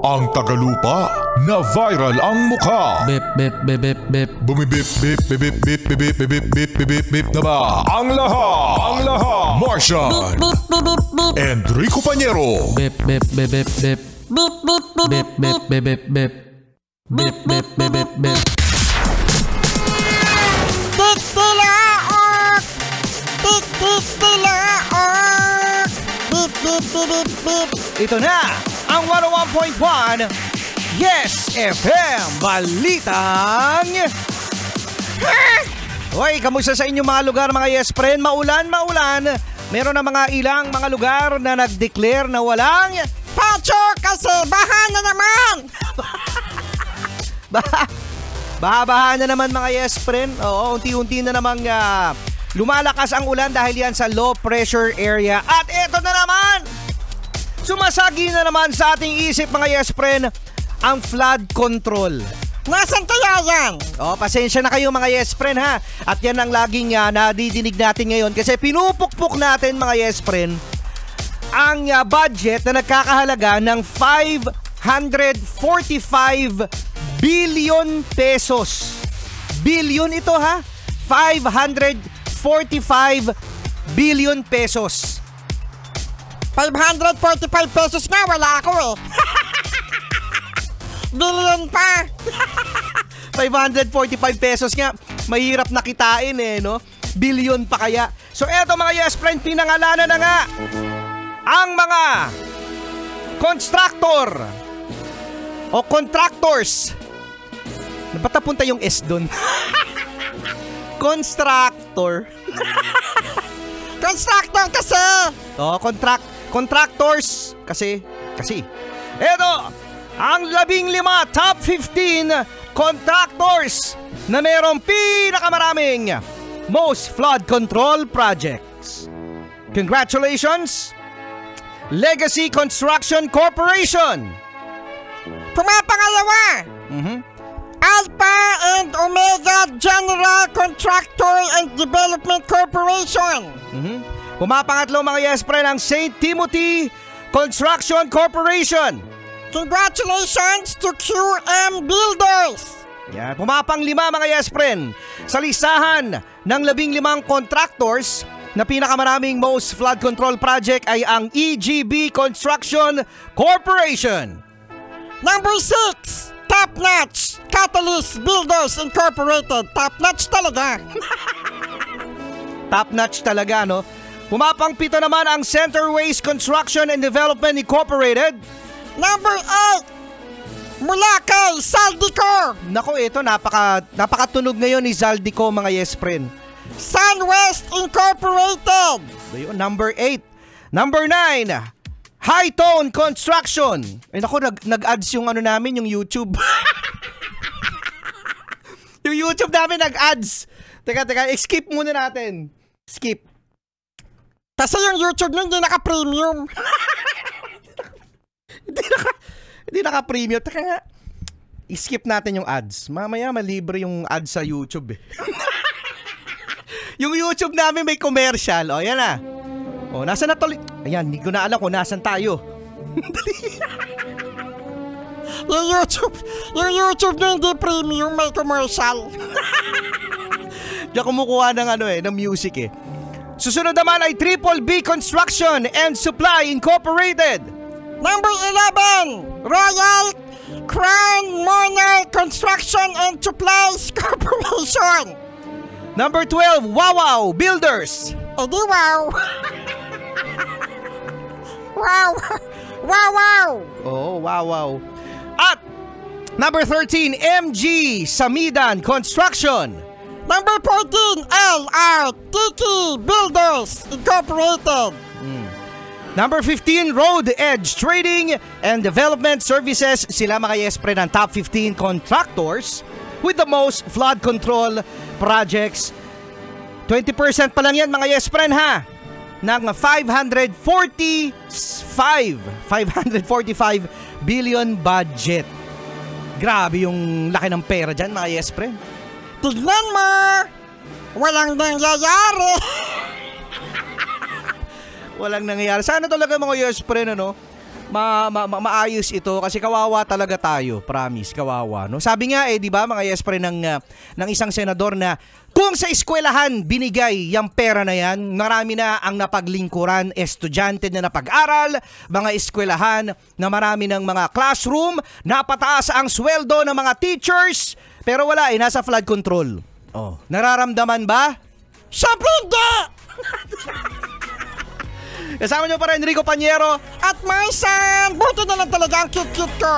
Ang tagalupa na viral ang mukha. Bip bip bip bip bip. Bumibip bip bip bip bip bip bip bip bip bip bip bip na ba? Ang lahat. Martian. Enrico Pañero. Bip bip bip bip bip. Bip bip bip bip bip bip. Bip bip bip bip bip. Titilaok! Titilaok! Bip bip bip bip bip. Ito na ang 101.1 Yes FM Balitang Hoy, kamusta sa inyong mga lugar mga Yes Friend? Maulan. Meron na mga ilang mga lugar na nag-declare na walang Pacho kasi baha na naman! Baha-baha na naman mga Yes Friend. Oo, unti-unti na namang lumalakas ang ulan dahil yan sa low pressure area. At eto na naman! Sumasagi na naman sa ating isip mga Yes Friend ang flood control. Nasaan kaya yan? Pasensya na kayo mga Yes Friend ha. At yan ang laging nadidinig natin ngayon kasi pinupukpok natin mga Yes Friend ang budget na nagkakahalaga ng 545 billion pesos. Billion ito ha? 545 billion pesos. 545 pesos nga, wala ako eh. Billion pa. 545 pesos nga, mahirap na kitain eh, no? Billion pa kaya. So eto mga Yes Friend, pinangalanan na nga ang mga constructor o contractors. Ba't napunta yung S doon? Constructor. Constructor kasi. Contractors kasi eto ang 15 top 15 contractors na merong pinakamaraming most flood control projects. Congratulations, Legacy Construction Corporation. Pumapangalawa, Alpha and Omega General Contractor and Development Corporation. Pumapangatlo mga Yes Friend ang St. Timothy Construction Corporation. Congratulations to QM Builders. Yan, pumapanglima mga Yes Friend sa listahan ng 15 contractors na pinakamaraming most flood control project ay ang EGB Construction Corporation. Number 6, Top Notch Catalyst Builders Incorporated. Top notch talaga. Top notch talaga, no? Pumapang 7 naman ang Centerways Construction and Development Incorporated. Number 8, mula kay Zaldico. Nako, ito napakatunog ngayon ni Zaldico mga Yes Friend. Sunwest Incorporated. Ayun, number 8. Number 9, High Tone Construction. Ay nako, nag-ads yung namin, yung YouTube. Yung YouTube namin nag-ads. Teka, skip muna natin. Skip. Kasi yung YouTube nun hindi naka-premium. Hindi naka-premium. Teka nga. I-skip natin yung ads. Mamaya malibre yung ads sa YouTube eh. Yung YouTube namin may commercial. O, yan na. O, nasa na tuloy? Ayan, hindi ko na alam kung nasan tayo. Yung YouTube na hindi premium, may commercial. Diyan kumukuha ng music eh. Susunod naman ay Triple B Construction and Supply Incorporated. Number 11, Royal Crown Monarch Construction and Supplies Corporation. Number 12, Wawaw Builders. Di wow. Wow. Oh, wow. At number 13, MG Samidan Construction. Number 14, LRTT Builders Incorporated. Number 15, Road Edge Trading and Development Services. Sila mga Yes Friend ang top 15 contractors with the most flood control projects. 20% pa lang yan mga Yes Friend ha, ng 545 billion budget. Grabe yung laki ng pera dyan mga Yes Friend. Tignan mo, walang nangyayari. Walang nangyayari. Sana talaga mga Yes Friend maayos ito kasi kawawa talaga tayo, promise, kawawa, no? Sabi nga 'di ba mga yespre ng isang senador na kung sa eskwelahan binigay yung pera na yan, marami na ang napaglingkuran, estudyante na napag-aral, mga eskwelahan na marami ng mga classroom, napataas ang sweldo ng mga teachers, pero wala nasa flood control. Oh, nararamdaman ba? Siyempre hindi! Kasama nyo pa rin Rico Panyero At Marsan, buti na lang talaga ang cute-cute ko.